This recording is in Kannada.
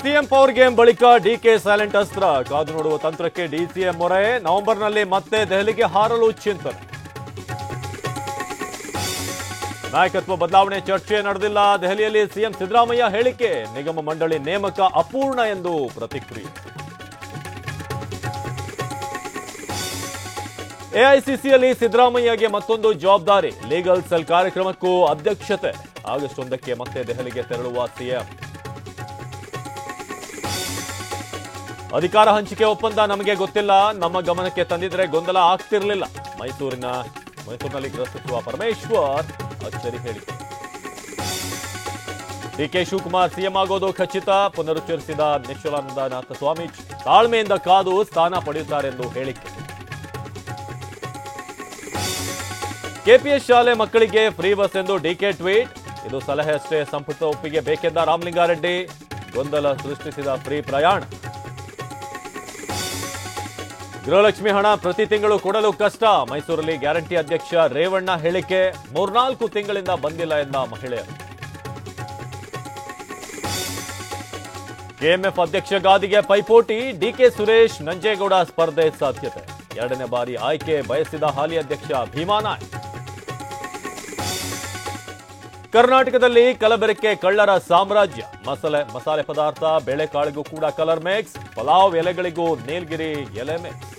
ಸಿಎಂ ಪವರ್ ಗೇಮ್ ಬಳಿಕ ಡಿಕೆ ಸೈಲೆಂಟ್ ಅಸ್ತ್ರ. ಕಾದು ನೋಡುವ ತಂತ್ರಕ್ಕೆ ಡಿಸಿಎಂ ಮೊರೆ. ನವೆಂಬರ್ನಲ್ಲಿ ಮತ್ತೆ ದೆಹಲಿಗೆ ಹಾರಲು ಚಿಂತನೆ. ನಾಯಕತ್ವ ಬದಲಾವಣೆ ಚರ್ಚೆ ನಡೆದಿಲ್ಲ. ದೆಹಲಿಯಲ್ಲಿ ಸಿಎಂ ಸಿದ್ದರಾಮಯ್ಯ ಹೇಳಿಕೆ. ನಿಗಮ ಮಂಡಳಿ ನೇಮಕ ಅಪೂರ್ಣ ಎಂದು ಪ್ರತಿಕ್ರಿಯೆ. ಎಐಸಿಸಿಯಲ್ಲಿ ಸಿದ್ದರಾಮಯ್ಯಗೆ ಮತ್ತೊಂದು ಜವಾಬ್ದಾರಿ. ಲೀಗಲ್ ಸೆಲ್ ಕಾರ್ಯಕ್ರಮಕ್ಕೂ ಅಧ್ಯಕ್ಷತೆ. ಆಗಸ್ಟ್ 1ಕ್ಕೆ ಮತ್ತೆ ದೆಹಲಿಗೆ ತೆರಳುವ ಸಿಎಂ. ಅಧಿಕಾರ ಹಂಚಿಕೆ ಒಪ್ಪಂದ ನಮಗೆ ಗೊತ್ತಿಲ್ಲ. ನಮ್ಮ ಗಮನಕ್ಕೆ ತಂದಿದ್ರೆ ಗೊಂದಲ ಆಗ್ತಿರಲಿಲ್ಲ. ಮೈಸೂರಿನಲ್ಲಿ ಗೃಹ ಸಚಿವ ಪರಮೇಶ್ವರ್ ಅಚ್ಚರಿ ಹೇಳಿಕೆ. ಡಿಕೆ ಶಿವಕುಮಾರ್ ಸಿಎಂ ಆಗೋದು ಖಚಿತ. ಪುನರುಚ್ಚರಿಸಿದ ನಿಶ್ಚಲಾನಂದನಾಥ ಸ್ವಾಮೀಜಿ. ತಾಳ್ಮೆಯಿಂದ ಕಾದು ಸ್ಥಾನ ಪಡೆಯುತ್ತಾರೆಂದು ಹೇಳಿಕೆ. ಕೆಪಿಎಸ್ ಶಾಲೆ ಮಕ್ಕಳಿಗೆ ಫ್ರೀ ಬಸ್ ಎಂದು ಡಿಕೆ ಟ್ವೀಟ್. ಇದು ಸಲಹೆ ಅಷ್ಟೇ, ಸಂಪುಟ ಒಪ್ಪಿಗೆ ಬೇಕೆಂದ ರಾಮಲಿಂಗಾರೆಡ್ಡಿ. ಗೊಂದಲ ಸೃಷ್ಟಿಸಿದ ಫ್ರೀ ಪ್ರಯಾಣ. ಗೃಹಲಕ್ಷ್ಮಿ ಹಣ ಪ್ರತಿ ತಿಂಗಳು ಕೊಡಲು ಕಷ್ಟ. ಮೈಸೂರಲ್ಲಿ ಗ್ಯಾರಂಟಿ ಅಧ್ಯಕ್ಷ ರೇವಣ್ಣ ಹೇಳಿಕೆ. 3-4 ತಿಂಗಳಿಂದ ಬಂದಿಲ್ಲ ಎಂದ ಮಹಿಳೆಯರು. ಕೆಎಂಎಫ್ ಅಧ್ಯಕ್ಷ ಗಾದಿಗೆ ಪೈಪೋಟಿ. ಡಿಕೆ ಸುರೇಶ್ ನಂಜೇಗೌಡ ಸ್ಪರ್ಧೆ ಸಾಧ್ಯತೆ. 2ನೇ ಬಾರಿ ಆಯ್ಕೆ ಬಯಸಿದ ಹಾಲಿ ಅಧ್ಯಕ್ಷ ಭೀಮಾನಾಯಕ್. ಕರ್ನಾಟಕದಲ್ಲಿ ಕಲಬೆರಕೆ ಕಳ್ಳರ ಸಾಮ್ರಾಜ್ಯ. ಮಸಾಲೆ ಪದಾರ್ಥ, ಬೇಳೆಕಾಳಿಗೂ ಕೂಡ ಕಲರ್ ಮಿಕ್ಸ್. ಪಲಾವ್ ಎಲೆಗಳಿಗೂ ನೀಲಗಿರಿ ಎಲೆ ಮಿಕ್ಸ್.